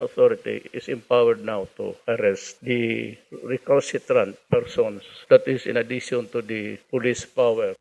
authority is empowered now to arrest the recalcitrant persons. That is in addition to the police power.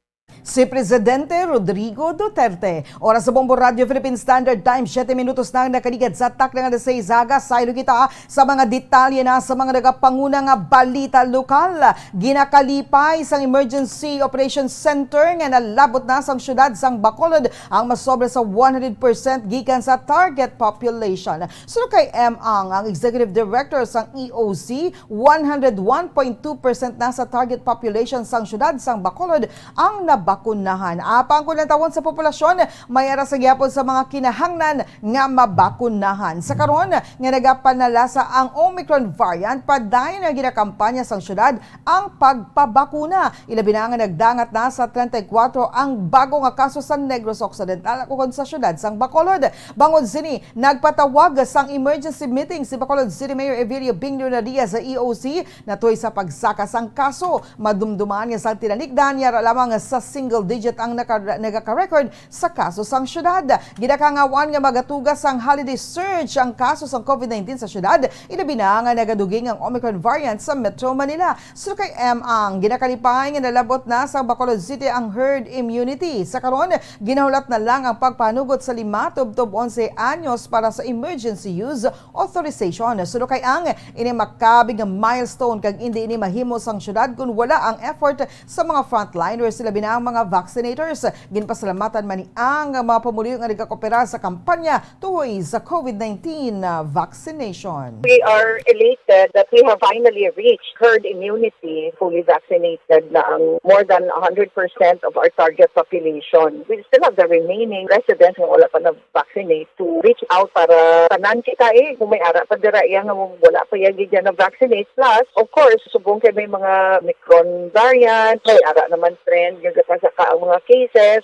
Si Presidente Rodrigo Duterte. Oras sa Bombo Radio Philippine Standard Time, 7 minutos na nakaligad sa tak ng alas 6 aga. Saylo kita sa mga detalye na sa mga nagapangunang balita lokal. Ginakalipay sang Emergency Operations Center nga nalabot na sang syudad sang Bacolod ang masobra sa 100% gikan sa target population. So kay ang Executive Director sang EOC, 101.2% na sa target population sang syudad sang Bacolod ang nabakunahan. Apang kunatawon sa populasyon, may ara sa gyapon sa mga kinahanglan nga mabakunahan. Sa karon nga nagapanalasa ang Omicron variant, padayon na ginakampanya sang syudad ang pagpabakuna. Ilabi na nga nagdangat na sa 34 ang bago nga kaso sa Negros Occidental ug sa syudad sang Bacolod. Bangod sini nagpatawag sang emergency meeting si Bacolod City Mayor Evelio Bingno sa EOC natuy sa pagsaka sang kaso. Madumduman nga sa tinanikdan yara lamang sa single digit ang nagaka-record sa kaso sang syudad. Gidakangawan nga magatugas ang holiday surge ang kaso sang COVID-19 sa syudad. Ilabi na nga nagaduging ang Omicron variant sa Metro Manila. So kay ang ginakalipay nga nalabot na sa Bacolod City ang herd immunity. Sa karon ginahulat na lang ang pagpanugot sa 5 tubtob 11 anyos para sa emergency use authorization. So kay ang ini makabig nga milestone kag hindi ini mahimo sang syudad kung wala ang effort sa mga frontliners sila binang mga vaccinators. Ginpasalamatan man ni ang mga pamulyo nga nagkakopera sa kampanya tuhoy sa COVID-19 vaccination. We are elated that we have finally reached herd immunity, fully vaccinated na ang more than 100% of our target population. We still have the remaining residents nga wala pa na-vaccinate to reach out para tanan kita kung may ara pa dira nga wala pa yagi dyan na-vaccinate. Plus, of course, subong kay may mga Omicron variant, may ara naman trend yung saka ang mga cases.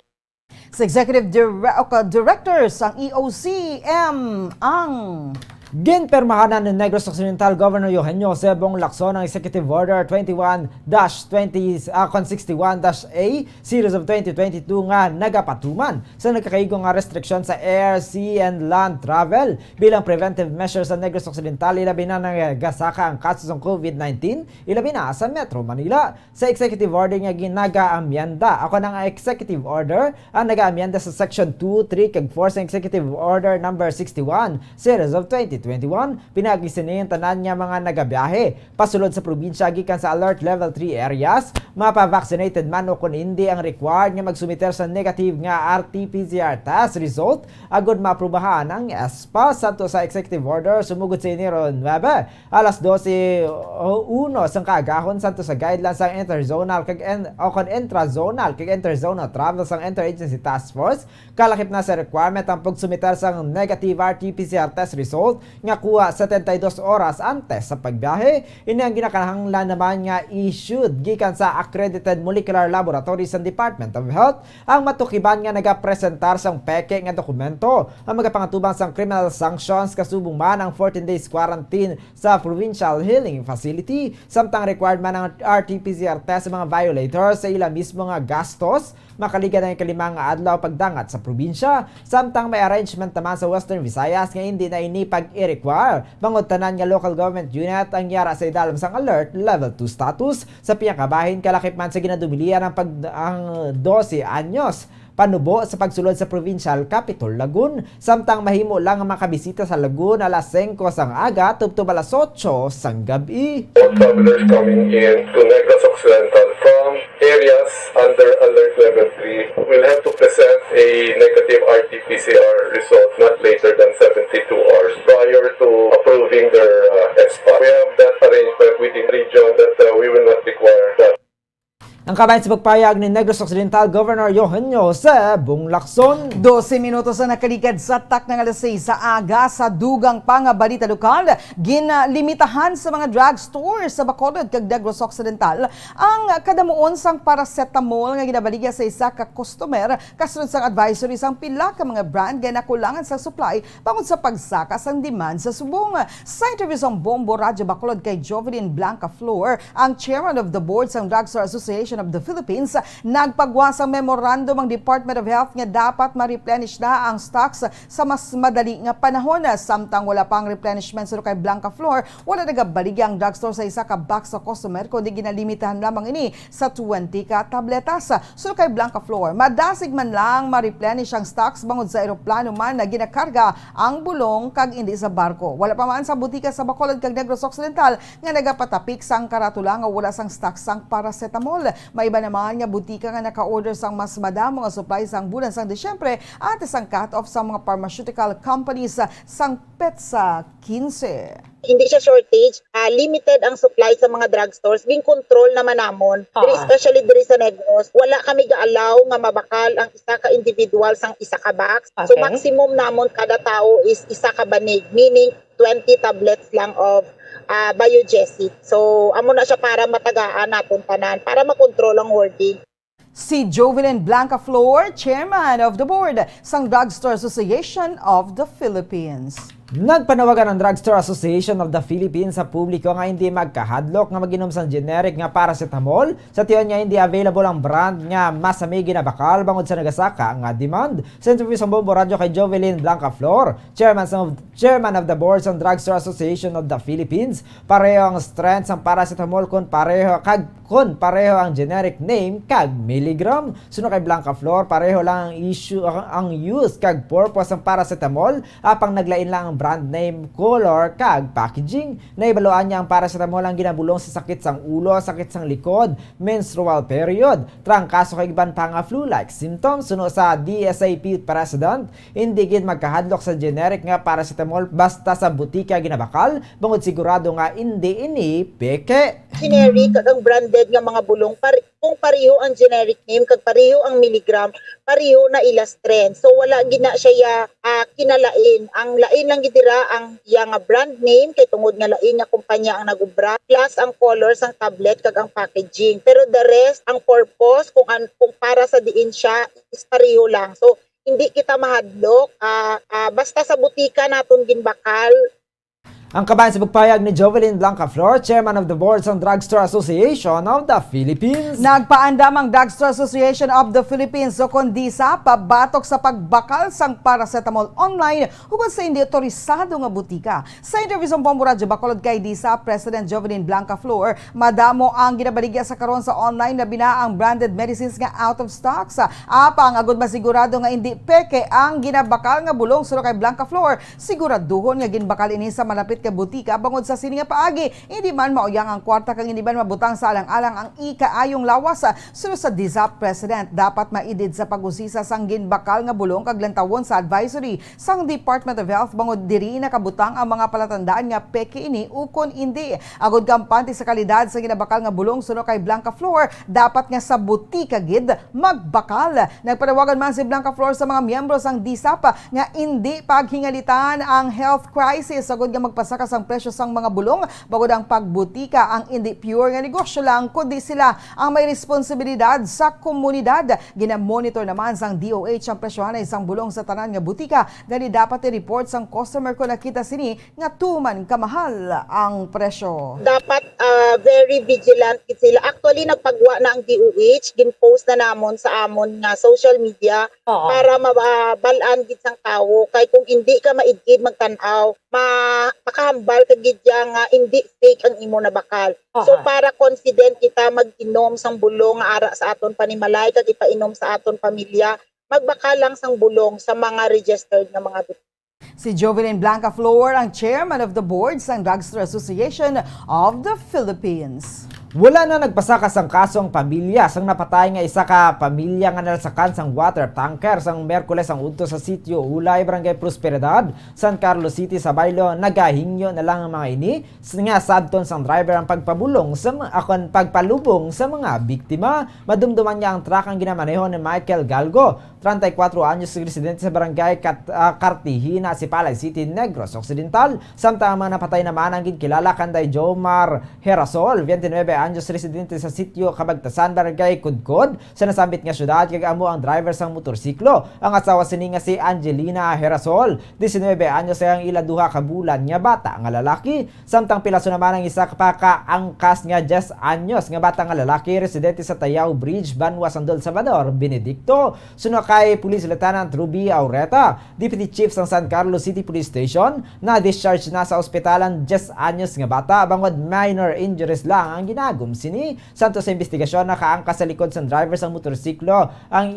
Sa Executive Directors ang EOC ang Ginpermahanan ng Negros Occidental Governor Eugenio Sebong Lacson ang Executive Order 21-61-A Series of 2022 nga nagapatuman sa nagkakaigong nga restriksyon sa air, sea, and land travel bilang preventive measures sa Negros Occidental. Ilabi na nagasaka ang kaso ng COVID-19, ilabi na sa Metro Manila. Sa Executive Order nga ginaga-amyenda. Ako ng Executive Order ang naga-amyenda sa Section 2, 3, kag 4 sa Executive Order number 61 Series of 2021, pinagisinin tanan niya mga nagabiyahe pasulod sa probinsya gikan sa Alert Level 3 areas, mapa-vaccinated man o kun hindi ang required nga magsumiter sa negative nga RT-PCR test result agud maaprubahan ang ESPA. Santo sa Executive Order sumugod sa Enero 9 alas 12:01 sang kaagahon santo sa guidelines sang interzonal kag intrazonal kag interzonal travel sang Interagency Task Force. Kalakip na sa requirement ang pagsumiter sang negative RT-PCR test result nga kuha sa 72 oras antes sa pagbiyahe. Ini ang ginakanahanglan naman nga issued gikan sa accredited molecular laboratory sa Department of Health ang matukiban nga nagapresentar sang peke nga dokumento ang magapangatubang sang criminal sanctions kasubong man ang 14 days quarantine sa provincial healing facility. Samtang required man ang RT-PCR test sa mga violators sa ilang mismo nga gastos makaligan ang kalimang adlaw pagdangat sa probinsya. Samtang may arrangement naman sa Western Visayas nga hindi na ini pag-i-require bangod tanan nga local government unit ang yara sa idalam sang alert level 2 status sa piyakabahin kalakip man sa ginadumilian ang 12 anyos panubo sa pagsulod sa provincial capital Lagun. Samtang mahimo lang ang makabisita sa Lagun alas 5 sang aga tubtob alas 8 sang gabi. Travelers coming in to Negros Occidental from areas under alert level 3 will have to present a negative RT-PCR result not later than 72 hours prior to approving their ESPA. We have that arrangement within the region that we will not require that. Ang kabayan sa pagpayag ni Negros Occidental Governor Eugenio Sebong Lacson. 12 minutos na nakaligad sa tak ng alas 6 sa aga sa dugang pangabalita lokal. Ginlimitahan sa mga drugstores sa Bacolod kag Negros Occidental ang kadamuon sang paracetamol nga ginabaligya sa isa ka customer kasunod sang advisory sang pila ka mga brand nga nakulangan sa supply bangod sa pagsaka sang demand sa subong. Sa interview sang Bombo Radio Bacolod kay Jovelyn Blanca Flor, ang chairman of the board sang Drugstore Association Association of the Philippines, nagpagwas ang memorandum ang Department of Health nga dapat ma-replenish na ang stocks sa mas madali nga panahon. Samtang wala pang replenishment sa kay Blanca Flor, wala nagabalik ang drugstore sa isa ka box sa customer kundi ginalimitahan lamang ini sa 20 ka tabletas. So kay Blanca Flor, madasig man lang ma-replenish ang stocks bangod sa eroplano man na ginakarga ang bulong kag hindi sa barko. Wala pa man sa butika sa Bacolod kag Negros Occidental nga nagapatapik sang karatula nga wala sang stocks sang paracetamol. May iba naman nga butika nga naka-order sang mas madamo nga supply sang bulan sang Disyembre at sang cut-off sa mga pharmaceutical companies sang petsa 15. Hindi siya shortage, limited ang supply sa mga drugstores, being control naman namon. Especially diri sa Negros, wala kami ga-allow nga mabakal ang isa ka individual sang isa ka box. So maximum namon kada tao is isa ka banig, meaning 20 tablets lang of biogesic. So amo na siya para matagaan naton tanan, para makontrol ang hoarding. Si Jovelyn Blanca Flor, Chairman of the Board sang Drugstore Association of the Philippines. Nagpanawagan ang Drugstore Association of the Philippines sa publiko nga hindi magkahadlok nga maginom sang generic nga paracetamol sa tiyon nga hindi available ang brand nga masami ginabakal bangod sa nagasaka nga demand. Sa interview sa Bombo Radio kay Jovelyn Blanca Flor, Chairman of the Board ng Drugstore Association of the Philippines, pareho ang strength sang paracetamol kon pareho ang generic name kag milligram. Suno kay Blanca Flor, pareho lang ang use kag purpose ng paracetamol apang naglain lang ang brand name, color, kag packaging. Naibaluan niya ang paracetamol ang ginabulong sa sakit sang ulo, sakit sang likod, menstrual period, trangkaso kay iban pa nga flu-like symptoms. Suno sa DSAP President, hindi gid magkahadlok sa generic nga paracetamol basta sa butika ginabakal, bangod sigurado nga hindi ini peke. Generic kag ang branded nga mga bulong, kung pareho ang generic name kag pareho ang milligram, pareho na ila strength. So wala gina siya kinalain. Ang lain lang gidira ang nga brand name kay tungod nga lain nga kumpanya ang nagubra, plus ang colors ang tablet kag ang packaging. Pero the rest, ang purpose kung para sa diin siya is pareho lang. So hindi kita mahadlok, basta sa butika naton ginbakal. Ang kabayan sa pagpayag ni Jovelyn Blanca Flor, Chairman of the Board ng Drugstore Association of the Philippines. Nagpaandam ang Drugstore Association of the Philippines o kundi sa pabatok sa pagbakal sang paracetamol online hugon sa hindi otorisado nga butika. Sa interview sa Bombo Radio Bacolod kay DISA, President Jovelyn Blanca Flor, madamo ang ginabaligya sa karon sa online na binaang branded medicines nga out of stocks. Apang agud masigurado nga hindi peke ang ginabakal nga bulong. Suno kay Blanca Flor, siguraduhon nga ginbakal ini sa malapit ka butika bangod sa sini nga paagi hindi man mauyang ang kwarta kang hindi man mabutang sa alang-alang ang ikaayong lawas. Sunod sa DISAP President, dapat maidid sa pag-usisa sang ginbakal nga bulong kag lantawon sa advisory sang Department of Health bangod diri nakabutang ang mga palatandaan nga peke ini ukon hindi. Agud kampante sa kalidad sa ginabakal nga bulong. Suno kay Blanca Flor, dapat nga sa butika gid magbakal. Nagpanawagan man si Blanca Flor sa mga miyembro sang DISAP nga hindi paghingalitan ang health crisis. Agud nga magpasa ang presyo sang mga bulong bagod ang pagbutika ang hindi pure nga negosyo lang kundi sila ang may responsibilidad sa komunidad. Ginamonitor naman sang DOH ang presyohan isang bulong sa tanan nga butika gani dapat i-report sang customer kung nakita sini nga tuman kamahal ang presyo. Dapat very vigilant gid sila. Actually nagpagwa na ang DOH, ginpost na namon sa amon nga social media para mabalaan gid sang tawo kay kung hindi ka maidgid magtan-aw makahambal ka gid nga hindi fake ang imo na bakal. So para confident kita mag-inom sang bulong nga ara sa aton panimalay kag ipainom sa aton pamilya, magbakal lang sang bulong sa mga registered na mga butika. Si Jovelyn Blanca Flor ang Chairman of the Board sang Drugstore Association of the Philippines. Wala na nagpasakas ang kaso ang pamilya sang napatay nga isa ka pamilya nga nalsakan sang water tanker sang Merkules ang udto sa sitio Ulay, Barangay Prosperidad, San Carlos City sa Baylo. Nagahingyo na lang ang mga ini nga sadton sang driver ang pagpabulong sa pagpalubong sa mga biktima. Madumduman niya ang truck ang ginamaneho ni Michael Galgo, 34 anyos residente sa barangay Cartihina, Sipalay City, Negros Occidental. Samtang mga napatay naman ang ginkilala kanday Jomar Herasol, 29 anyos residente sa sitio Kabagtasan, barangay Kudkod, sa nasambit nga syudad. Kagamo ang driver sang motorsiklo. Ang asawa sini nga si Angelina Herasol, 19 anyos ang ila duha ka bulan nga bata nga lalaki. Samtang pilaso naman ang isa pa ka angkas nga 10 anyos nga bata nga lalaki residente sa Tayaw Bridge, Banwa, Sandol, Salvador, Benedicto. Suno kay Police Lieutenant Ruby Aureta, Deputy Chief ng San Carlos City Police Station, na discharge na sa ospitalan 10 anyos nga bata bangod minor injuries lang ang ginagum sini. Santo sa investigasyon nakaangkas sa likod sa driver sa motorsiklo ang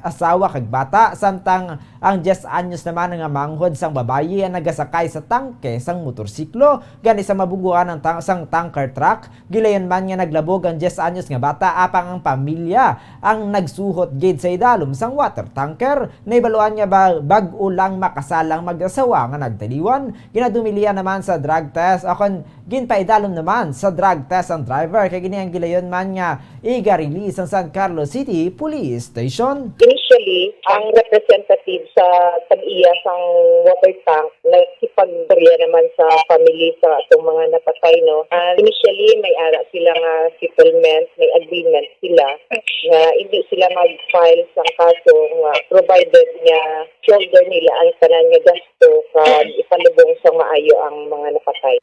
asawa kag bata, samtang ang 10 anyos naman nga manghod sang babayi ang nagasakay sa tangke sang motorsiklo gani sa mabuguan ng sang tanker truck. Gilayon man nga naglabog ang 10 anyos nga bata apang ang pamilya ang nagsuhot gid sa idalom sang water tanker. Naibaluan nga bag-o lang makasalang mag-asawa nga nagtaliwan. Ginadumilian naman sa drug test akon ginpaidalom naman sa drug test ang driver kay gini ang gilayon man nga iga-release ang San Carlos City Police Station. Initially, ang representative sa tag-iya sang water tank nakipagtorya naman sa family sa atong mga napatay, no. Initially, may ara sila nga settlement, may agreement sila nga hindi sila mag-file sang kaso nga provided nga shoulder nila ang tanan nga gasto kag ipalubong sa maayo ang mga napatay.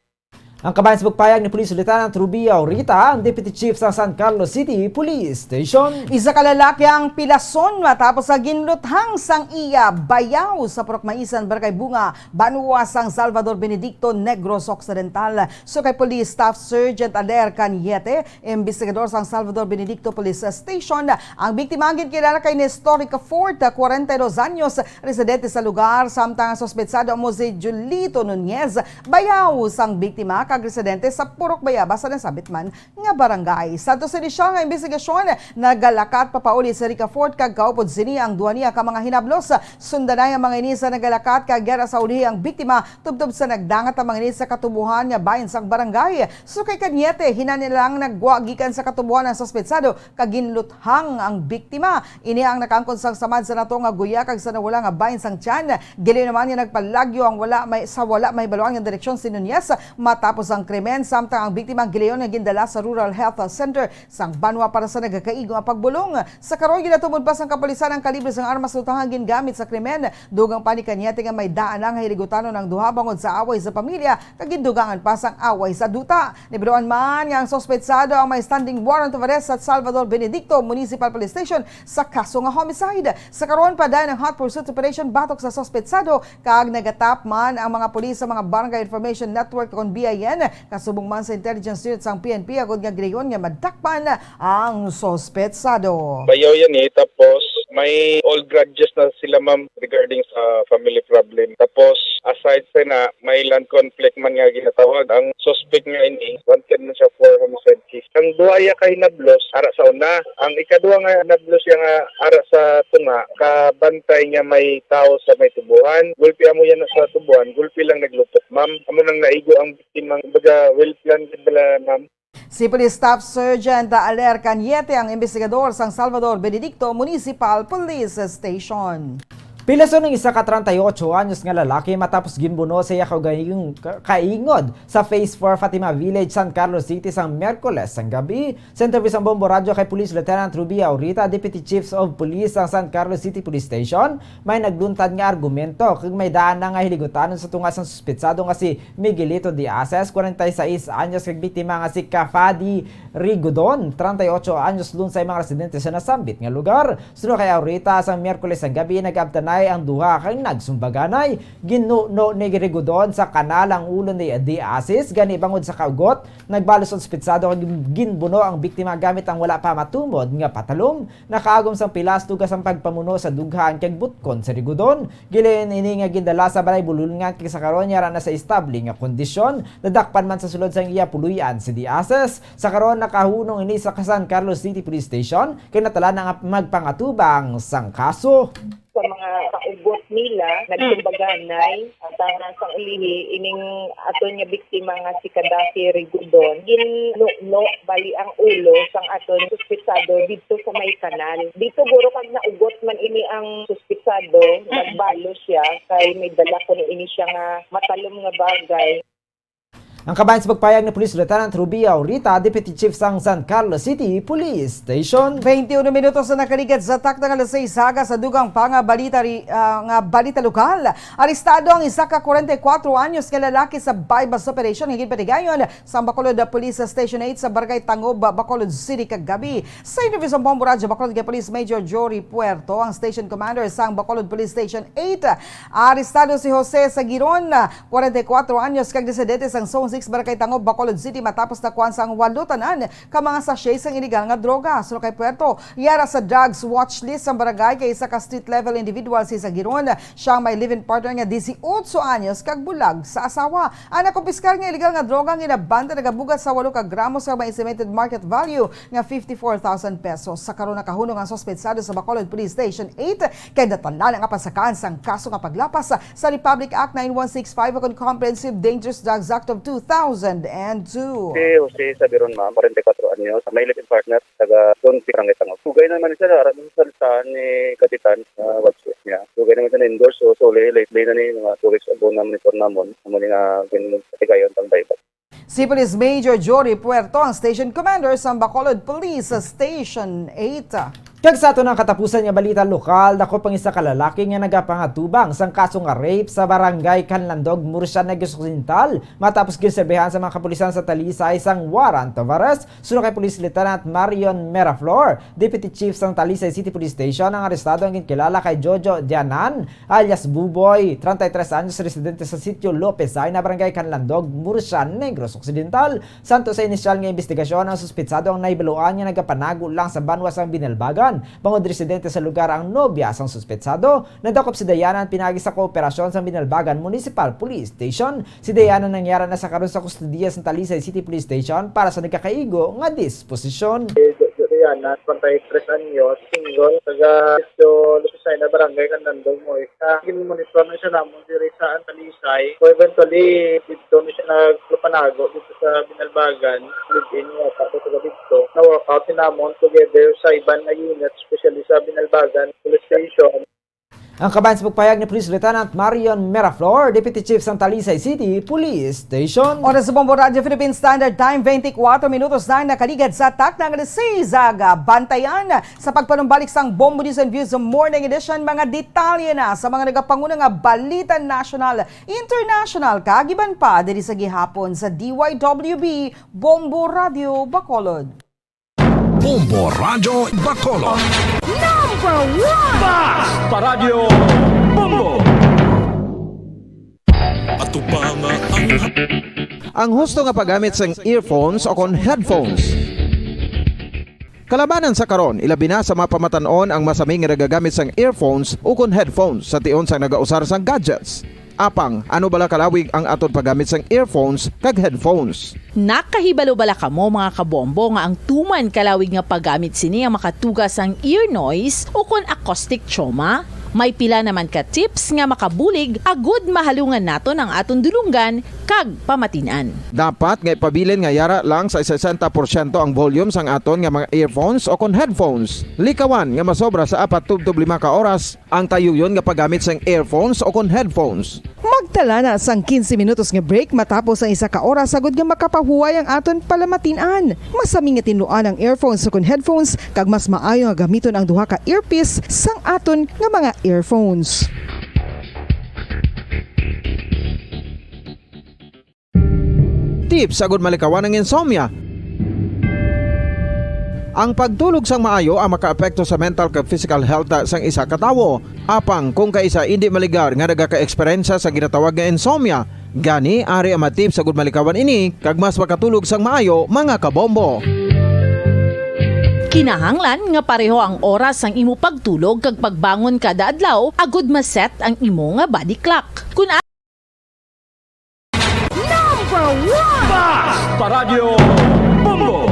Ang kabayan sa pagpayag ni Police Lieutenant Ruby Aurita, ang Deputy Chief sa San Carlos City Police Station. Isa ka lalaki ang pilason matapos sa ginluthang sang iya bayaw sa Purokmaisan, Barangay Bunga, Banwa, San Salvador, Benedicto, Negros Occidental. So kay Police Staff Sergeant Aler Caniete, investigador San Salvador Benedicto Police Station, ang biktima ang kilala kay Nestorica Fort, 42 anyos, residente sa lugar, samtang sospetsado mo si Julito Nunez, bayaw sang biktima kag residente sa Purok Bayaba sa nasabit man nga barangay. Sa sini siya nga investigasyon, nagalakat papauli sa Rica Fort kag kaupod sini ang duwa niya ka mga hinablos. Sundanay ang mga inis sa nagalakat kag gera sa uli ang biktima tubtob sa nagdangat ang mga inis sa katubuhan nga bahin sang barangay. So kay Kanyete, hinanilang nagwagikan sa katubuhan ng sospetsado kag ginluthang ang biktima. Ini ang nakangkon sang samad sa nato nga guya kag sa nawala nga bahin sang tiyan. Gili naman niya nagpalagyo ang wala may baluang nga direksyon si Nunez matapos ang krimen, samtang ang biktima gilayon nga gindala sa Rural Health Center sang Banwa para sa nagakaigo nga pagbulong. Sa karon ginatumod pa sang kapulisan ang kalibre sang armas utang gingamit sa krimen. Dugang pa ni Kanyete nga may daan ang hiligutanon ng duha bangod sa away sa pamilya kag gindugangan pa sang away sa duta. Nibiruan man nga ang sospetsado ang may standing warrant of arrest sa Salvador Benedicto Municipal Police Station sa kaso nga homicide. Sa karon pa dahil ng hot pursuit operation batok sa sospetsado kag nagatap man ang mga pulis sa mga Barangay Information Network kon BIN kasubong man sa intelligence unit sang PNP agud nga gilayon nga madakpan ang sospetsado. Bayaw yan tapos may all grudges na sila ma'am regarding sa family problem. Tapos aside sa na may land conflict man nga ginatawag, ang suspect nga ini wanted na siya for homicide case. Ang duaya kay nablos ara sa una, ang ikaduha nga nablos yang ara sa tunga kabantay nga may tao sa may tubuhan. Gulpi amo yan sa tubuhan, gulpi lang naglupot ma'am. Amo nang naigo ang biktima, baga well planned bala ma'am. Si Police Staff Sergeant Aler Caniete, ang investigador sang Salvador Benedicto Municipal Police Station. Pilason ng isa ka 38 anyos nga lalaki matapos gimbuno sa iya kaingod sa Phase 4 Fatima Village, San Carlos City sang Miyerkules sang gabi. Sa interview sa Bombo Radio kay Police Lieutenant Ruby Aurita, Deputy Chiefs of Police sa San Carlos City Police Station, may nagluntad nga argumento kag may daan na nga hiligutan sa tunga sang suspetsado nga si Miguelito Diazes, 46 anyos, kag biktima nga si Cafadi Rigodon, 38 anyos, lun sa mga residente sa nasambit nga lugar. Suno kay Aurita sa Miyerkules sang gabi nagabtanay ang duha kang nagsumbaganay. Ginuno ni Rigodon sa kanal ang ulo ni Diazes gani bangod sa kaugot. Nagbalos ang spitsado kag ginbuno ang biktima gamit ang wala pa matumod nga patalom. Nakaagom sang pilas tugas ang pagpamuno sa dughan kag butkon sa Rigodon. Gilin ini nga gindala sa balay bululngan kag sa karon yara na sa estable nga kondisyon. Nadakpan man sa sulod sang iya puluyan si Diazes. Sa karon nakahunong ini sa San Carlos City Police Station kay natala na nga magpangatubang sang kaso. sa mga kaugot nila nagtumbaganay at ang ulihi ining aton nga biktima nga si Kadafi Rigudon ginno bali ang ulo sang aton suspitsado dito sa may kanal. Dito guro kag naugot man ini ang suspitsado, nagbalo siya kay may dala ko ni ini siya nga matalom nga bagay. Ang kabayan sa pagpayag ni Police Lieutenant Rubia Aurita, Deputy Chief sang San Carlos City Police Station. 21 minutos na nakaligat sa takta ng alas 6 haga sa dugang balita lokal. Arestado ang isa ka 44 anyos nga lalaki sa bypass operation higit patigayon sa Bacolod Police Station 8 sa Barangay Tangob, Bacolod City kagabi. Sa interview sa Bombo Radio Bacolod kay Police Major Jory Puerto, ang station commander sa Bacolod Police Station 8. Arestado si Jose Sagiron, 44 anyos kag residente sang Zone 6 Barangay Tangob, Bacolod City matapos nakuha sang walutanan ka mga sachets sang illegal nga droga. Suno kay Puerto, yara sa drugs watch list ang barangay kay isa ka street level individual si Sagiron. Siyang may live-in partner nga 18 anyos kag bulag sa asawa. Ang nakumpiskar nga illegal nga droga nga inabanda nagabugat sa 8 ka gramos nga may estimated market value nga 54,000 pesos. Sa karon nakahunong ang suspetsado sa Bacolod Police Station 8 kay natala nga pasakaan sang kaso nga paglapas sa Republic Act 9165 o Comprehensive Dangerous Drugs Act of 2002. Si Jose Sabiron, ma'am, 44 anyos, may live-in partner, taga Don Barangay Tangob. Sugay naman siya, aram sa salitaan ni Kapitan, watchlist niya. Sugay naman siya na-endorse, so lately na ni mga 2 weeks ago na monitor namon, naman nga pinatigayon ng baybat. Si Police Major Jory Puerto, ang Station Commander sa Bacolod Police Station 8. Kag sa ato ng katapusan nga balita lokal, dako pang isa ka lalaki nga nagapangatubang sang kaso nga rape sa barangay Canlandog, Murcia, Negros Occidental matapos ginserbehan sa mga kapulisan sa Talisay sang warrant of arrest. Suno kay Police Lieutenant Marion Meraflor, Deputy Chief sang Talisay City Police Station, ang arestado ang kilala kay Jojo Dianan alias Buboy, 33 anyos, residente sa sitio Lopezay na barangay Canlandog, Murcia, Negros Occidental. Santo sa inisyal nga investigasyon, ang suspitsado ang naibaluan niya nagapanago lang sa banwa sang Binalbagan. Bangod residente sa lugar ang nobya sang suspetsado. Nadakop si Dayanan pinagi sa kooperasyon sa Binalbagan Municipal Police Station. Si Dayanan nangyara na sa karon sa kustudiya sa Talisay City Police Station para sa nagkakaigo nga disposisyon. Diana, 23 anyos, single, taga Lupusay na barangay Canlandog mo. Monitor na siya namon diri sa Talisay. So eventually, dito na siya nagpapanago dito sa Binalbagan. Live-in niya pa ito dito. Na-workout namon together sa ibang na unit, especially sa Binalbagan Police Station. Ang kabayan sa pagpayag ni Police Lieutenant Marion Meraflor, Deputy Chief sang Talisay City Police Station. Oras sa Bombo Radio Philippine Standard Time, 24 minutos na nakaligad sa takna ng 6 aga. Bantayan sa pagpanumbalik sang Bombo News and Views sa Morning Edition, mga detalye na sa mga nagapanguna nga balita national, international, kagiban pa diri sa gihapon sa DYWB Bombo Radio Bacolod. Bombo Radio Bacolod. Number 1! Paradyo Bombo. Ato pa nga ang husto nga paggamit sang earphones o kon headphones. Kalabanan sa karon, ilabi na sa mga pamatanon ang masaming nga nagagamit sang earphones o kon headphones sa tion sang nagausar sang gadgets. Apang, ano bala kalawig ang aton paggamit sang earphones kag headphones? Nakahibalo bala kamo mga kabombo nga ang tuman kalawig nga paggamit sini ang makatugas ang ear noise o kon acoustic trauma? May pila naman ka tips nga makabulig agud mahalungan naton ang aton dulunggan kag pamatinan. Dapat nga ipabilin nga yara lang sa 60% ang volume sang aton nga mga earphones o kon headphones. Likawan nga masobra sa 4 to 5 ka oras ang tayuyon nga paggamit sang earphones o kon headphones. Magtala na sang 15 minutos nga break matapos ang 1 ka oras sagod nga makapahuway ang aton palamatinan. Masami nga tinuan ang earphones o kon headphones kag mas maayo nga gamiton ang duha ka earpiece sang aton nga mga earphones. Tips sagud malikawan ang insomnia. Ang pagtulog sang maayo ang makaapekto sa mental kag physical health sang isa ka tawo. Apang kung kaisa hindi maligar nga nagaka-eksperyensya sa ginatawag nga insomnia, gani ari ang matip sagud malikawan ini kag mas makatulog sang maayo mga kabombo. Kinahanglan nga pareho ang oras ang imo pagtulog kag pagbangon kada adlaw agud maset ang imo nga body clock. Kun Number 1! Paradyo Bombo.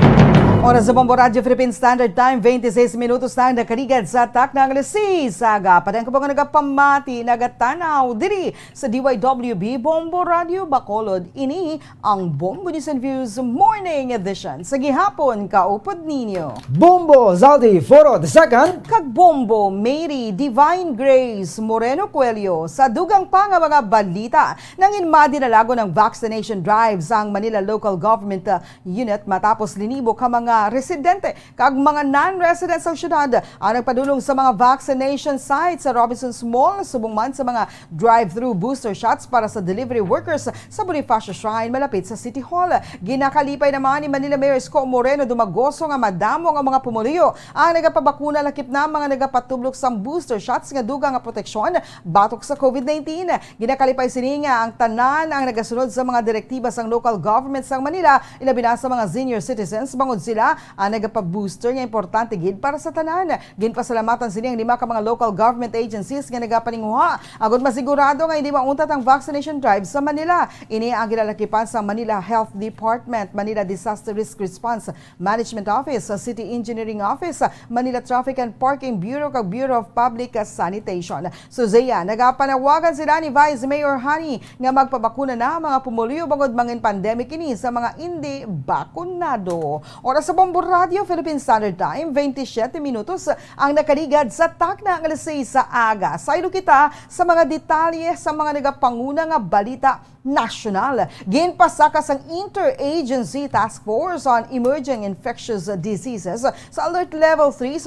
Oras sa Bombo Radio Philippine Standard Time, 26 minutos na nakarigad sa tak ng alas 6. Saga, patayang ko ba nga nagapamati, nagatanaw, diri sa DYWB Bombo Radio Bacolod. Ini ang Bombo News and Views Morning Edition. Sa gihapon, kaupod ninyo. Bombo Zaldi Foro the second. Kag Bombo Mary Divine Grace Moreno Coelho sa dugang pa nga mga balita nang inmadi na lago ng vaccination drive sa Manila Local Government Unit matapos linibo ka mga residente kag mga non-residents sa syudad ang nagpadulong sa mga vaccination sites sa Robinson's Mall, subong man sa mga drive-thru booster shots para sa delivery workers sa Bonifacio Shrine malapit sa City Hall. Ginakalipay naman ni Manila Mayor Isko Moreno dumagoso nga madamo nga mga pumuliyo ang nagapabakuna lakip na mga nagapatublok sa booster shots nga dugang nga proteksyon batok sa COVID-19. Ginakalipay sini nga ang tanan ang nagasunod sa mga direktiba sang local government sang Manila ilabi na sa mga senior citizens bangod sila ang nagapa-booster nga importante gid para sa tanan. Ginpasalamatan sini ang 5 ka mga local government agencies nga nagapaninguha agud masigurado nga hindi mauntat ang vaccination drive sa Manila. Ini ang ginalakipan sa Manila Health Department, Manila Disaster Risk Response Management Office, City Engineering Office, Manila Traffic and Parking Bureau kag Bureau of Public Sanitation. So Zaya, nagapanawagan sila ni Vice Mayor Hani nga magpabakuna na mga pumuliyo bangod mangin pandemic ini sa mga hindi bakunado. Oras sa Bombo Radio Philippine Standard Time, 27 minutos ang nakaligad sa tak na ang alas 6 sa aga. Saylo kita sa mga detalye sa mga nagapanguna nga balita national. Ginpasakas ang Interagency Task Force on Emerging Infectious Diseases sa Alert Level 3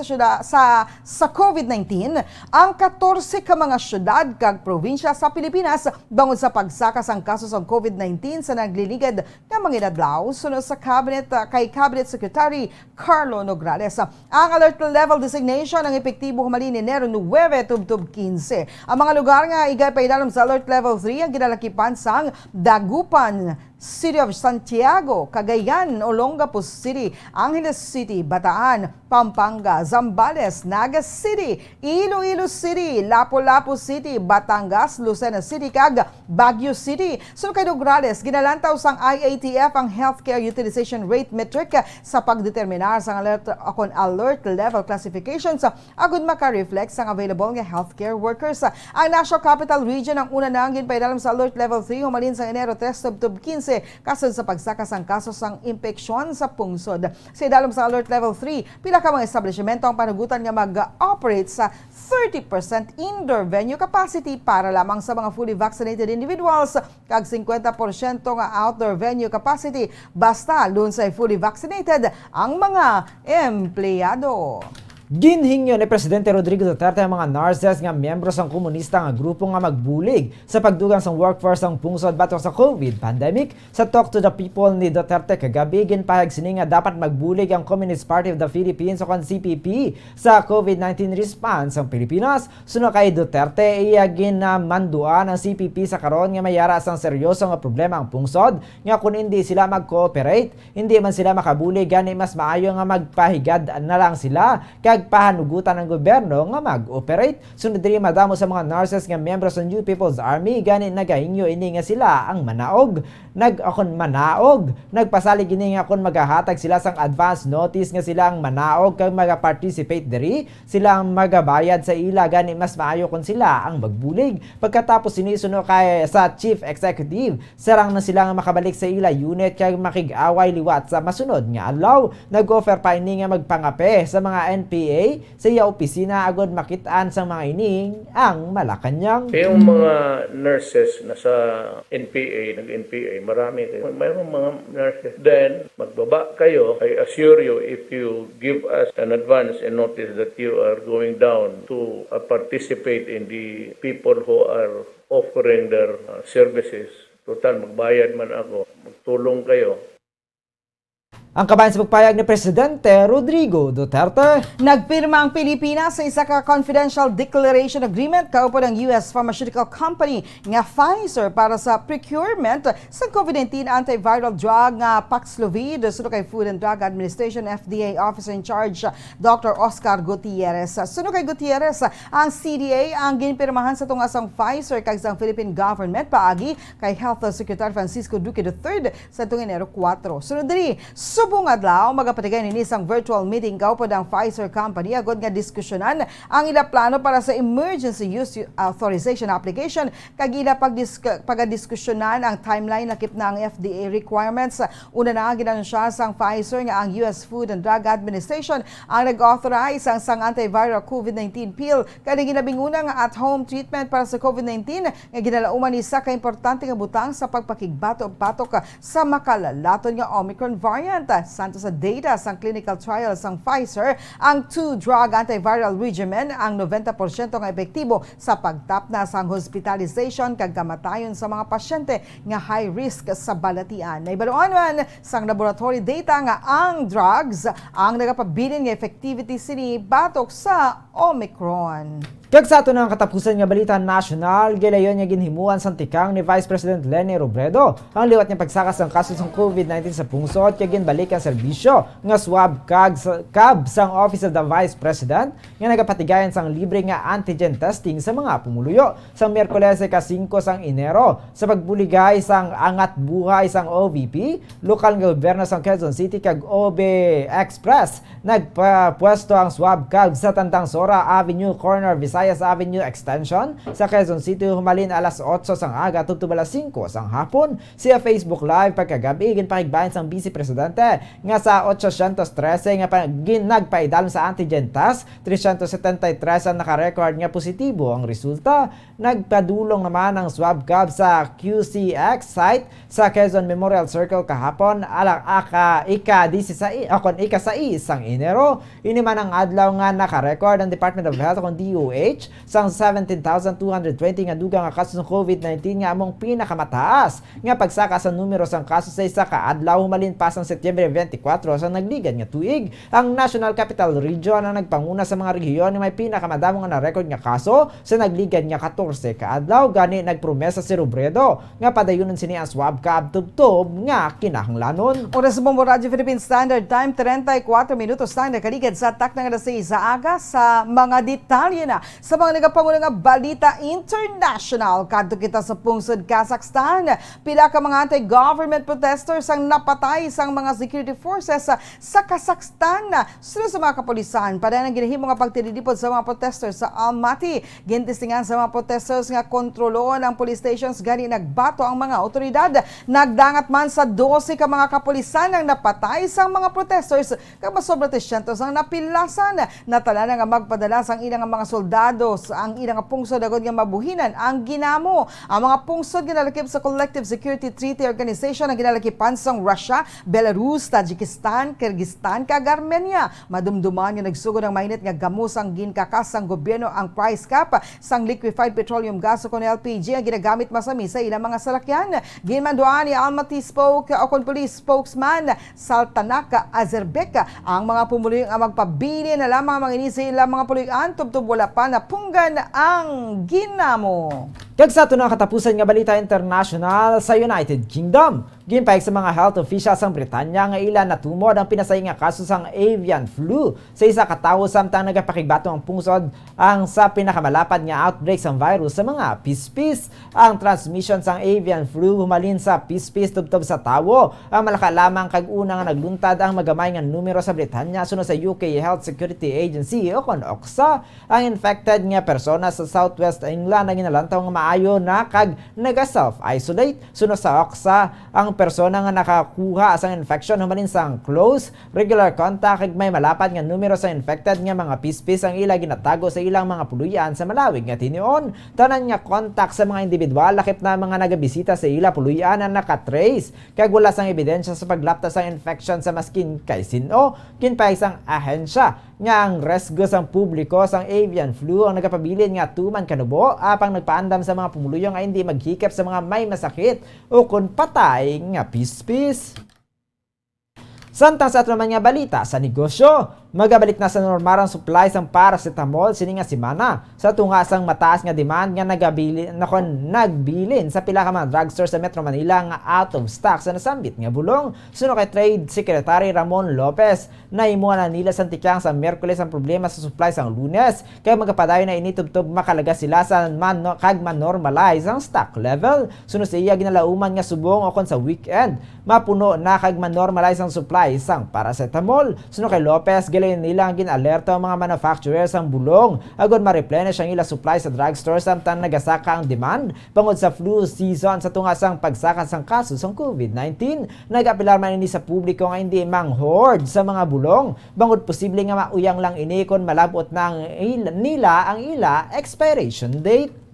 sa COVID-19 ang 14 ka mga syudad kag probinsya sa Pilipinas bangod sa pagsakas ang kaso sa COVID-19 sa nagliligad nga mga adlaw sunod sa kay Cabinet Secretary Carlo Nograles. Ang alert level designation ang epektibo humalin ni Enero 9 tubtub 15. Ang mga lugar nga igay pailalom sa alert level 3 ang ginalakipan sang Dagupan, City of Santiago, Cagayan, Olongapo City, Angeles City, Bataan, Pampanga, Zambales, Naga City, Iloilo City, Lapu-Lapu City, Batangas, Lucena City, kag Baguio City. So kay Nograles, ginalantaw sang IATF ang Healthcare Utilization Rate Metric sa pagdeterminar sang alert level classifications agud maka-reflect sang available nga healthcare workers. Ang National Capital Region ang una nang ginpaidalam sa alert level 3 humalin sa Enero 3 tubtub 15 kasod sa pagsakas ang kaso sang impeksyon sa pungsod. Sa idalom sa alert level 3, pila ka mga establishmento ang panugutan nga mag-operate sa 30% indoor venue capacity para lamang sa mga fully vaccinated individuals kag 50% nga outdoor venue capacity basta doon sa fully vaccinated ang mga empleyado. Ginhingyo ni Presidente Rodrigo Duterte ang mga nurses nga miyembro sang komunista nga grupo nga magbulig sa pagdugang sang workforce ang pungsod batok sa COVID pandemic. Sa Talk to the People ni Duterte kagabi, ginpahayag sini nga dapat magbulig ang Communist Party of the Philippines o CPP sa COVID-19 response ang Pilipinas. Suno kay Duterte, iya ginamanduan ang CPP sa karon nga mayara sang seryoso nga problema ang pungsod nga kung hindi sila mag-cooperate, hindi man sila makabulig gani mas maayo nga magpahigad na lang sila kag pahanugutan ng gobyerno nga mag-operate. Sunod diri madamo sa mga nurses nga miyembro sa New People's Army gani nagahingyo ini nga sila ang manaog. Nagpasalig ini nga kun magahatag sila sang advance notice nga sila ang manaog kag maga-participate diri, sila ang magabayad sa ila gani mas maayo kun sila ang magbulig. Pagkatapos sinisuno kay sa Chief Executive, sarang na sila nga makabalik sa ila unit kag makig-away liwat sa masunod nga adlaw. Nag-offer pa ini nga magpangape sa mga NPA sa iya opisina agod makitaan sa mga ining ang Malacanang. Yung mga nurses na sa NPA, nag-NPA, marami kayo. Mayroong mga nurses. Then, magbaba kayo. I assure you, if you give us an advance and notice that you are going down to participate in the people who are offering their services, total, magbayad man ako, magtulong kayo. Ang kabayan sa pagpayag ni Presidente Rodrigo Duterte. Nagpirma ang Pilipinas sa isa ka confidential declaration agreement kaupo ng US pharmaceutical company nga Pfizer para sa procurement sa COVID-19 antiviral drug nga Paxlovid suno kay Food and Drug Administration FDA Officer in Charge Dr. Oscar Gutierrez. Suno kay Gutierrez, ang CDA ang ginpirmahan sa tungasang Pfizer kag sa Philippine government paagi kay Health Secretary Francisco Duque III sa tuong Enero 4. Sunod diri, Subong adlaw magapatigay ni isang virtual meeting kaupo ng Pfizer company agod nga diskusyonan ang ila plano para sa emergency use authorization application kag ila pagdiskusyonan ang timeline lakip na ang FDA requirements. Una na ginansya sang Pfizer nga ang US Food and Drug Administration ang nag-authorize ang sang antiviral COVID-19 pill kani ginabinguna nga at-home treatment para sa COVID-19 nga ginalauman isa ka importante nga butang sa pagpakigbato-batok sa makalalaton nga Omicron variant. Santo sa data sang clinical trials sang Pfizer, ang 2-drug antiviral regimen ang 90% nga epektibo sa pagtapna sang hospitalization kag kamatayon sa mga pasyente nga high risk sa balatian. Naibaluan man sang laboratory data nga ang drugs ang nagapabilin nga effectivity sini batok sa Omicron. Kag sa ato ng katapusan nga balita national, gilayon nga ginhimuan sa tikang ni Vice President Leni Robredo ang liwat niya pagsakas ng kaso ng COVID-19 sa pungsod kag ginbalik ang serbisyo nga swab cab sang Office of the Vice President nga nagapatigayan sang libre nga antigen testing sa mga pumuluyo sa Miyerkules ka 5 sang Enero sa pagbuligay sang angat buhay sang OVP, lokal nga gobyerno sang Quezon City kag OB Express nagpwesto ang swab cab sa Tandang Sora Avenue Corner Visayas Avenue Extension sa Quezon City humalin alas 8 sang aga tugtub alas 5 sang hapon. Siya Facebook Live pagkagabi ginpakigbayan sang Vice Presidente nga sa 813 nga nagpaidalon sa antigen test, 373 ang nakarecord nga positibo ang resulta. Nagpadulong naman ang swab cab sa QCX site sa Quezon Memorial Circle kahapon alang ika-6 sang Enero. Ini man ang adlaw nga nakarecord ang Department of Health kon DOH sang 17,220 nga dugang nga kaso ng COVID-19 nga among pinakamataas nga pagsaka sa numero sang kaso sa isa ka adlaw humalin pa sang Setyembre 24 sa nagligad nga tuig. Ang National Capital Region ang nagpanguna sa mga rehiyon nga may pinakamadamo nga na-record nga kaso sa nagligad nga 14 ka adlaw. Gani nagpromesa si Robredo nga padayunon sini ang swab cab tubtob nga kinahanglanon. Oras sa Bombo Radio Philippine Standard Time 34 minutos na nakaligad sa atak ng alas 6 sa aga sa mga detalye na sa mga nagapangulang nga balita international. Kadto kita sa pungsod Kazakhstan, pila ka mga anti-government protesters ang napatay sang mga security forces sa Kazakhstan. Sunod sa mga kapulisan, para nang ginahimo nga pagtililipod sa mga protesters sa Almaty. Gintistingan sa mga protesters nga kontrolon ang police stations gani nagbato ang mga otoridad. Nagdangat man sa 12 ka mga kapulisan ang napatay sang mga protesters kag masobra 300 ang napilasan. Natala na nga magpadala sang ilang mga soldados ang ilang pungsod agad nga mabuhinan ang ginamo. Ang mga pungsod ginalakip sa Collective Security Treaty Organization ang ginalakipan sang Russia, Belarus, Tajikistan, Kyrgyzstan kag Armenia. Madumduman nga nagsugod ang mainit nga gamos ang ginkakas sang gobyerno ang price cap sang liquefied petroleum gas o LPG ang ginagamit masami sa ilang mga salakyan. Ginmanduan ni Almaty police spokesman Saltanak Azerbek ang mga pumulong ang magpabili na lamang ang mga inisi ilang mga pulian tubtub wala pa na punggan ang ginamo. Kag sa ato na katapusan nga balita international sa United Kingdom. Ginpahig sa mga health officials ang Britanya nga ilan natumod ang pinasay nga kaso sang avian flu sa isa ka tawo samtang nagapakigbato ang pungsod ang sa pinakamalapad nga outbreak sang virus sa mga pispis. Ang transmission sang avian flu humalin sa pispis tubtob sa tawo. Ang malaka lamang kag una nga nagluntad ang magamay nga numero sa Britanya sunod sa UK Health Security Agency o kon OXA. Ang infected nga persona sa Southwest England ang ginalantaw nga maayo na kag naga-self-isolate. Sunod sa OXA, ang persona nga nakakuha sa infection humalin sa close, regular contact kag may malapad nga numero sa infected nga mga pispis ang ila ginatago sa ilang mga puluyan sa malawig nga tinion. Tanan nga contact sa mga individual lakip na mga nagabisita sa ila puluyan ang nakatrace kag wala sang ebidensya sa paglapta sa infection sa maskin kay sino. Ginpay sang ahensya nga ang resgo sang publiko sang avian flu ang nagapabilin nga tuman kanubo apang nagpaandam sa mga pumuluyo nga hindi maghikap sa mga may masakit o kun patay nga pispis. Samtang sa ato naman nga balita sa negosyo, magabalik na sa normalang supply sang paracetamol sini nga semana sa tunga sang mataas nga demand nga nagbilin sa pila ka mga drugstore sa Metro Manila nga out of stock sa nasambit nga bulong. Suno kay Trade Secretary Ramon Lopez na imuha na nila sa tikyang sa Miyerkules ang problema sa supply sang Lunes kay magapadayon na initubtob makalaga sila sa man-normalize ang stock level. Suno sa iya ginalauman nga subong o kon sa weekend mapuno na kag man-normalize ang supply sang paracetamol. Suno kay Lopez gilayon nila ang ginalerto ang mga manufacturers ang bulong agod ma-replenish ang ila supply sa drugstore samtang nagasaka ang demand bangod sa flu season sa tunga sang pagsaka sang kaso sang COVID-19. Nagapilar man ini sa publiko nga hindi mang-hoard sa mga bulong bangod posible nga mauyang lang ini kon malabot na ang nila ang ila expiration date.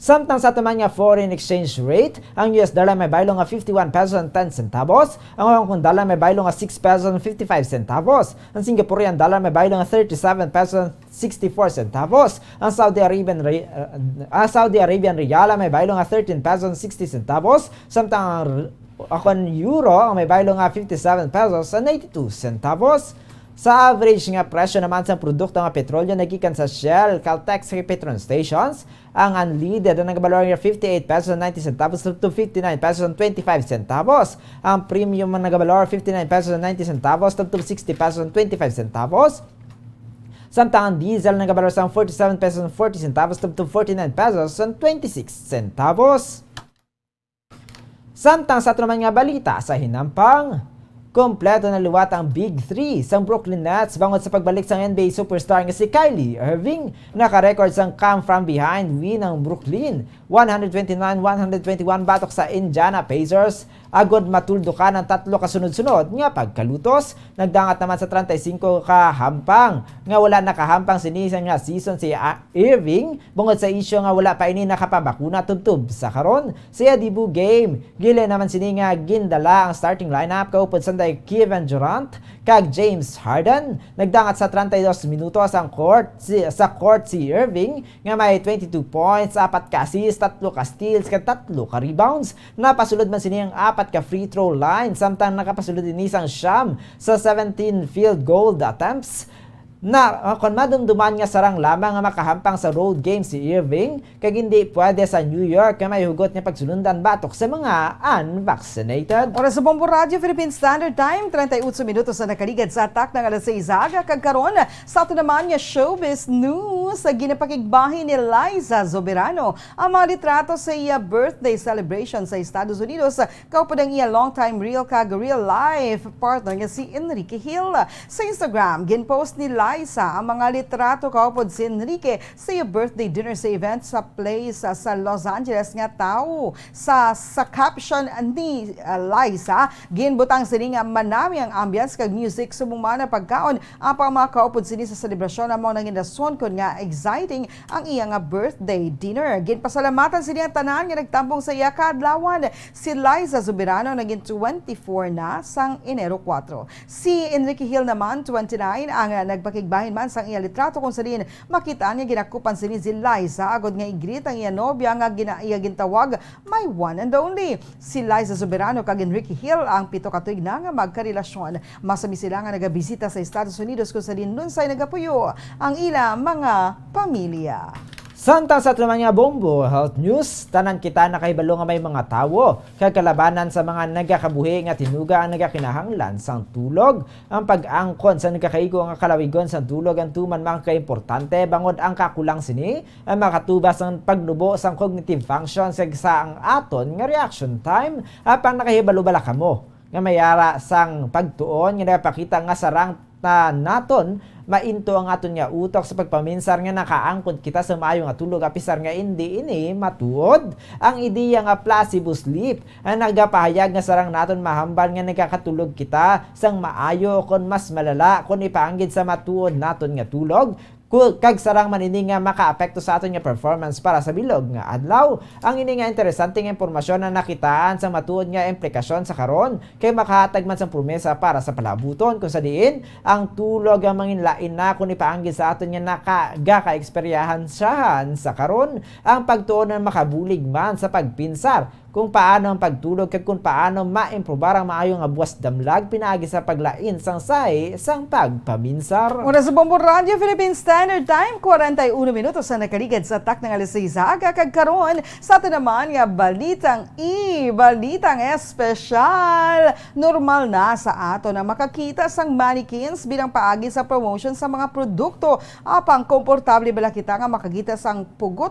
Samtang sa tuman nga foreign exchange rate, ang US dollar may baylo nga 51 pesos and 10 centavos, ang Hong Kong dollar may baylo nga 6 pesos and 55 centavos, ang Singaporean dollar may baylo nga 37 pesos and 64 centavos, ang Saudi Arabian riyal may baylo nga 13 pesos and 60 centavos, samtang ang euro ang may baylo nga 57 pesos and 82 centavos. Sa average nga presyo naman sa produkto nga petrolyo nagikan sa Shell, Caltex sa petrol stations, ang unleaded ang nagabalor nga 58 pesos and 90 centavos to 59 pesos and 25 centavos. Ang premium ang nagabalor 59 pesos and 90 centavos to 60 pesos and 25 centavos. Samtang ang diesel nagabalor sa 47 pesos and 40 centavos to 49 pesos and 26 centavos. Samtang sa naman nga balita sa hinampang, kompleto na liwat ang Big 3 sang Brooklyn Nets bangod sa pagbalik sang NBA superstar nga si Kyrie Irving. Naka-record sang come from behind win ng Brooklyn 129-121 batok sa Indiana Pacers. Agod matuldukan ang 3 kasunod-sunod nga pagkalutos. Nagdangat naman sa 35 kahampang nga wala nakahampang sinisan nga season si Irving bangod sa isyo nga wala pa ini nakapabakuna tubtub sa karon. Sa debut game gile naman sini nga gindala ang starting lineup kaupod sanday Kevin Durant kag James Harden. Nagdangat sa 32 minutos ang court si Irving nga may 22 points, 4 ka assists, 3 ka steals kag 3 ka rebounds. Napasulod man sini ang 4 ka free throw line samtang nakapasulod din isang siyam sa 17 field goal attempts. Na kung madumduman nga sarang lamang nga makahampang sa road game si Irving kag hindi pwede sa New York nga may hugot niya pagsulundan batok sa mga unvaccinated. Oras sa Bombo Radio Philippine Standard Time, 38 minutos na nakaligad sa atak ng alas 6 aga kag karon sa ato naman nga showbiz news sa ginapakigbahin ni Liza Soberano ang mga litrato sa iya birthday celebration sa Estados Unidos kaupod ang iya long-time real kag real life partner nga si Enrique Hill. Sa Instagram ginpost ni Liza ang mga litrato kaupod si Enrique sa iya birthday dinner sa event sa place sa Los Angeles nga tao. Sa caption ni Liza, ginbutang sini nga manami ang ambience kag music sumumana pagkaon ang mga kaupod sini sa selebrasyon among nangin rason kon nga exciting ang iya nga birthday dinner. Ginpasalamatan sini ang tanan nga nagtampong sa iya kaadlawan. Si Liza Soberano naging 24 na sang Enero 4. Si Enrique Hill naman 29 ang nagpakigbahin man sang iya litrato kung salin makita niya ginakupan sini si Liza agod nga igreet ang iya nobya nga iya gintawag my one and only. Si Liza Soberano kag Enrique Hill ang 7 ka tuig na nga magkarelasyon. Masami sila nga nagabisita sa Estados Unidos kung salin lunsay nagapuyo ang ila mga pamilya. Samtang sa naman nga Bombo Health News, tanan kita nakahibalo nga may mga tawo kag kalabanan sa mga nagakabuhi nga tinuga ang nagakinahanglan sang tulog. Ang pag-angkon sa nagakaigo nga kalawigon sang tulog ang tuman mga kaimportante bangod ang kakulang sini ang makatubas ang pagnubo sang cognitive function sa ang aton nga reaction time. Apang nakahibalo bala kamo nga mayara sang pagtuon nga napakita nga sarang na naton mainto ang aton nga utok sa pagpaminsar nga nakaangkon kita sa maayo nga tulog apisar nga hindi ini matuod. Ang ideya nga placebo sleep ang nagapahayag nga sarang naton mahambal nga nagakatulog kita sang maayo kon mas malala kon ipaanggid sa matuod naton nga tulog kag sarang manini nga makaapekto sa aton nga performance para sa bilog nga adlaw. Ang ini nga interesante nga impormasyon na nakitaan sa matuod nga implikasyon sa karon kay makahatag man sang promesa para sa palabuton kung sa diin ang tulog ang mangin lain na kung ipaanggid sa aton nga nakagaka-eksperyahan sa karon ang pagtuon na makabulig man sa pagpinsar kung paano ang pagtulog kag kung paano maimprobar ang maayong nga buwas damlag pinaagi sa paglain sang say sang pagpaminsar. Una sa Bombo Radio Philippine Standard Time, 41 minutos na nakaligid sa tak ng alas 6 aga kag karon sa ato naman nga balitang espesyal. Normal na sa ato na makakita sang mannequins bilang paagi sa promotion sa mga produkto. Apang komportable bala kita nga makakita sang pugot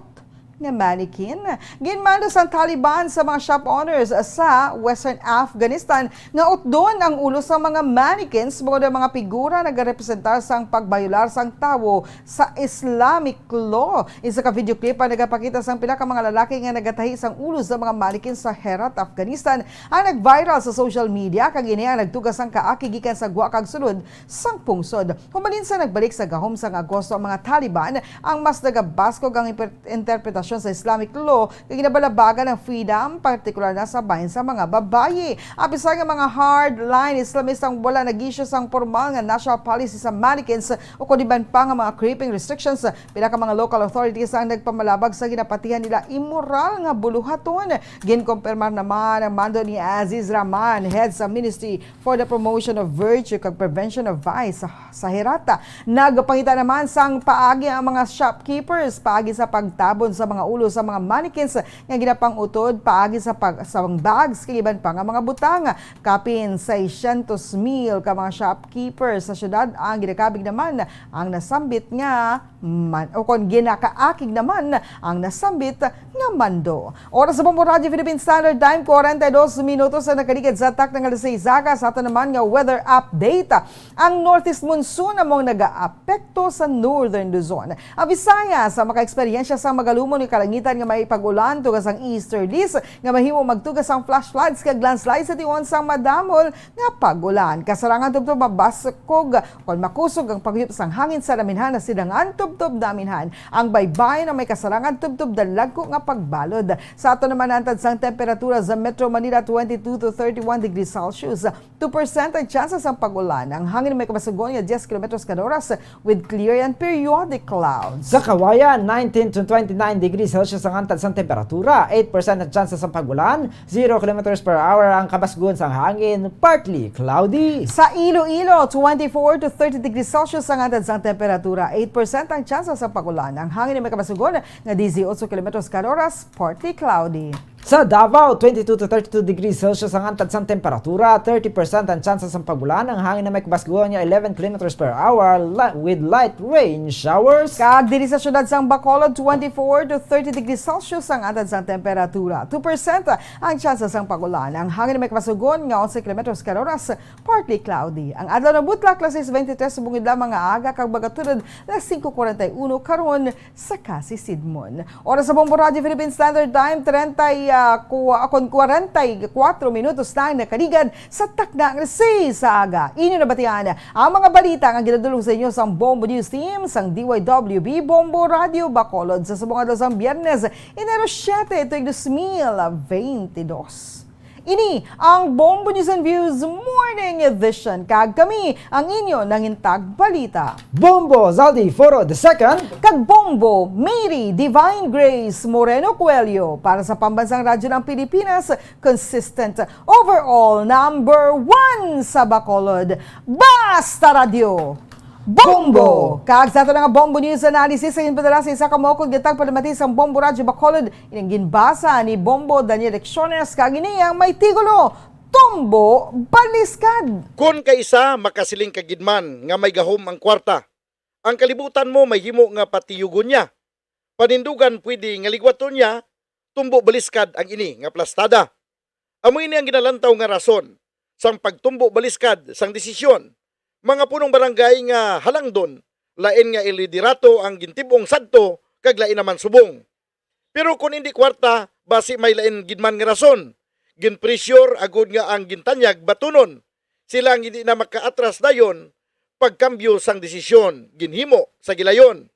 nga mannequin. Ginmando sa Taliban sa mga shop owners sa Western Afghanistan nga utdon ang ulo sa mga mannequins mga mga figura nagarepresentar sang pagbayular sang tawo sa Islamic law. Isa ka video clip ang nagapakita sang pila ka mga lalaki nga nagatahi sang ulo sa mga mannequins sa Herat, Afghanistan ang nag-viral sa social media kag ini ang nagtugas sang kaaki gikan sa guwa kag sulod sang pungsod. Humalin sa nagbalik sa gahom sang Agosto ang mga Taliban ang mas nagabaskog ang interpretasyon sa Islamic law kay ginabalabagan ng freedom, partikular na sa bahin sa mga babaye. Apisa nga mga hardline Islamist ang wala nag-issue sang formal nga national policy sa mannequins o kundi pa nga mga creeping restrictions. Pila ka mga local authorities ang nagpamalabag sa ginapatihan nila immoral nga buluhaton. Ginkompirmar naman ang mando ni Aziz Rahman, head sa Ministry for the Promotion of Virtue kag Prevention of Vice sa Herata. Nagpangita naman sang paagi ang mga shopkeepers paagi sa pagtabon sa mga ulo sa mga mannequins nga ginapang utod paagi sa bags kay iban pa nga mga butang. Kapin 600,000 ka mga shopkeepers sa syudad ang ginakabig naman ang nasambit nga o kon ginakaakig naman ang nasambit nga mando. Oras sa Bombo Radio Philippine Standard Time, 42 minutos na nakaligid sa tak ng alas 6 aga. Sa ato naman nga weather update. Ang northeast monsoon among nag-aapekto sa northern Luzon. Ang Visayas sa maka-eksperyensya sa magalumon ni kalangitan nga may pag-ulan tugas ang easterlies nga mahimo magtugas ang flash floods kag landslides sa tiwan sang madamol nga pag-ulan. Kasarangan tubtob mabaskog kon makusog ang paghiyop sang hangin sa daminhan na sidangan tubtob daminhan. Ang baybay na may kasarangan tubtob dalagko nga pagbalod. Sa ato naman antad sang temperatura sa Metro Manila 22 to 31 degrees Celsius. 2% ang chance ang pag-ulan. Ang hangin may kabasugon nga 10 kilometros kada oras with clear and periodic clouds. Sa Kawayan, 19 to 29 degrees Celsius ang antad sang temperatura, 8% ang chance sa pag-ulan, 0 kilometers per hour ang kabasgon sang hangin, partly cloudy. Sa Iloilo, 24 to 30 degrees Celsius ang antad sang temperatura, 8% ang chance sa pag-ulan. Ang hangin ay may kabasugon nga 18 kilometros kada oras, partly cloudy. Sa Davao, 22 to 32 degrees Celsius ang antad sang temperatura, 30% ang chance sa pag-ulan, ang hangin na may kabasgon niya 11 kilometers per hour with light rain showers. Kag diri sa syudad sang Bacolod, 24 to 30 degrees Celsius ang antad sang temperatura, 2% ang chance sang pag-ulan, ang hangin na may kabasugon nga 11 kilometers kada oras, partly cloudy. Ang adlaw na butlak alas 23 subungid lamang nga aga kag bagatulod alas 5:41 karon sa Kasisidmon. Oras sa Bombo Radio Philippine Standard Time, 44 minutos na nakaligan sa takna ng 6 sa aga. Inyo na batihan ang mga balita nga ginadulong sa inyo sa Bombo News Team sang DYWB Bombo Radio Bacolod sa subong adlaw sang Biyernes, Enero 7, 2022. Ini ang Bombo News and Views Morning Edition. Kag kami ang inyo nangintag balita. Bombo Zaldi Foro II. Kag Bombo Mary Divine Grace Moreno Coelho para sa Pambansang Radyo ng Pilipinas, consistent overall number 1 sa Bacolod. Basta Radio! Bombo! Kag sa ito nga Bombo News Analysis sa inpadala sa isa kamokod gitag palamatis ang Bombo Radyo Bacolod inang ginbasa ni Bombo Daniel Lecciones kag iniyang may tigulo Tumbo Baliskad. Kun kaisa makasiling kagidman nga may gahom ang kwarta. Ang kalibutan mo may himo nga patiyugon niya. Panindugan pwede nga ligwaton niya, tumbo baliskad ang ini nga plastada. Amo ini ang ginalantaw nga rason sang pagtumbo baliskad sang desisyon. Mga punong barangay nga halangdon, lain nga ilidirato ang gintibong sadto, kag lain naman subong. Pero kung hindi kwarta, basi may lain gidman nga rason. Ginpresyur agud nga ang gintanyag batunon. Sila ang hindi na makaatras dayon, pagkambyo sang desisyon, ginhimo sa gilayon.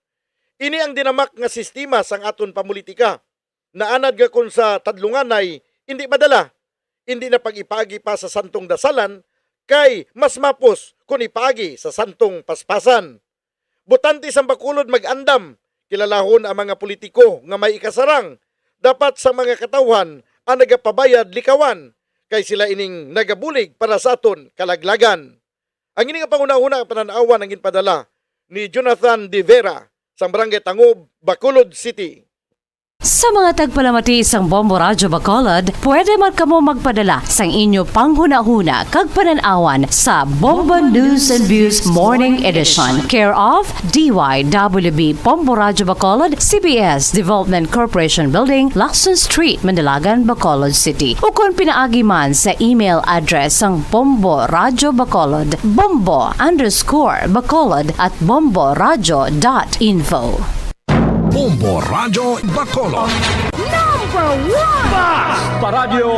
Ini ang dinamak nga sistema sang aton pamulitika. Naanad nga kung sa tadlungan ay hindi madala. Hindi na pag-ipagi pa sa santong dasalan, kay mas mapos kung ipagi sa santong paspasan. Butante sa Bacolod mag-andam, kilalahon ang mga politiko nga may ikasarang. Dapat sa mga katawhan ang nagapabayad likawan kay sila ining nagabulig para sa aton kalaglagan. Ang ini nga panguna-una pananawan ang ginpadala ni Jonathan De Vera sa Barangay Tangob, Bacolod City. Sa mga tagpalamati sang Bombo Radyo Bacolod, pwede man kamo magpadala sang inyo panghuna-huna kag pananawan sa Bombo News and Views Morning Edition. Care of DYWB Bombo Radyo Bacolod, CBS Development Corporation Building, Lacson Street, Mandalagan, Bacolod City. O kung pinaagi man sa email address sang Bombo Radyo Bacolod, bombo_bacolod@bomboradyo.info. Bombo Radyo Bacolod. Number 1 Basta Radio